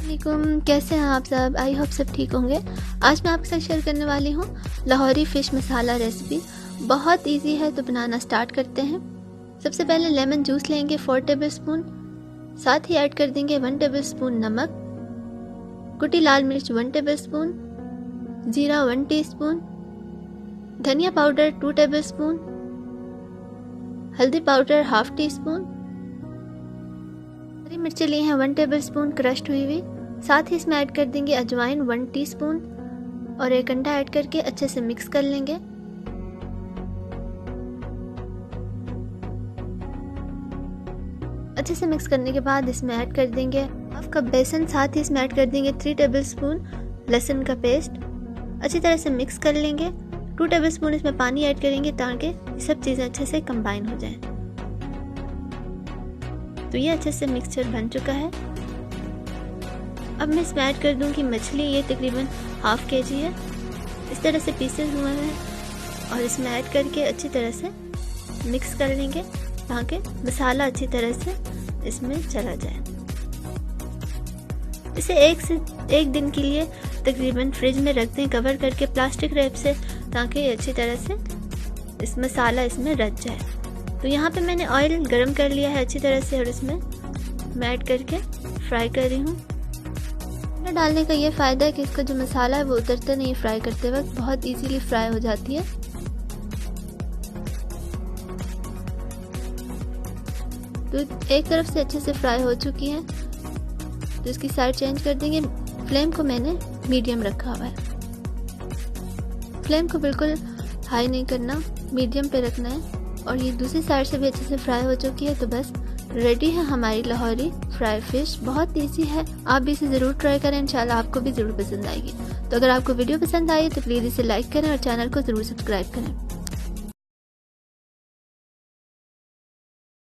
वालेकुम, कैसे हैं आप सब। आई होप सब ठीक होंगे। आज मैं आपके साथ शेयर करने वाली हूँ लाहौरी फ़िश मसाला रेसिपी। बहुत इजी है, तो बनाना स्टार्ट करते हैं। सबसे पहले लेमन जूस लेंगे 4 टेबलस्पून, साथ ही ऐड कर देंगे 1 टेबलस्पून नमक, कुटी लाल मिर्च 1 टेबलस्पून, जीरा 1 टीस्पून, धनिया पाउडर 2 टेबलस्पून, हल्दी पाउडर 1/2 टीस्पून, हरी मिर्ची ली हैं 1 टेबलस्पून क्रश्ड हुई हुई। साथ ही इसमें ऐड कर देंगे अजवाइन 1 टीस्पून और 1 अंडा ऐड करके अच्छे से मिक्स कर लेंगे। अच्छे से मिक्स करने के बाद इसमें ऐड कर देंगे 1/2 कप बेसन। साथ ही इसमें ऐड कर देंगे 3 टेबलस्पून लहसुन का पेस्ट। अच्छी तरह से मिक्स कर लेंगे। 2 टेबलस्पून इसमें पानी ऐड करेंगे ताकि सब चीज़ें अच्छे से कंबाइन हो जाएं। तो ये अच्छे से मिक्सचर बन चुका है। अब मैं इसमें ऐड कर दूंगी मछली। ये तकरीबन 1/2 kg है। इस तरह से पीसेस हुए हैं और इसमें ऐड करके अच्छी तरह से मिक्स कर लेंगे ताकि मसाला अच्छी तरह से इसमें चला जाए। इसे 1 दिन के लिए तकरीबन फ्रिज में रख दें कवर करके प्लास्टिक रैप से, ताकि ये अच्छी तरह से इस मसाला इसमें रच जाए। तो यहाँ पे मैंने ऑयल गरम कर लिया है अच्छी तरह से और इसमें मैं ऐड करके फ्राई कर रही हूँ। डालने का ये फ़ायदा है कि इसका जो मसाला है वो उतरता नहीं, फ्राई करते वक्त बहुत इजीली फ्राई हो जाती है। तो एक तरफ से अच्छे से फ्राई हो चुकी है, तो इसकी साइड चेंज कर देंगे। फ्लेम को मैंने मीडियम रखा हुआ है। फ्लेम को बिल्कुल हाई नहीं करना, मीडियम पे रखना है। और ये दूसरी साइड से भी अच्छे से फ्राई हो चुकी है। तो बस रेडी है हमारी लाहौरी फ्राई फिश। बहुत इजी है, आप भी इसे ज़रूर ट्राई करें। इंशाल्लाह आपको भी ज़रूर पसंद आएगी। तो अगर आपको वीडियो पसंद आई तो प्लीज़ इसे लाइक करें और चैनल को ज़रूर सब्सक्राइब करें।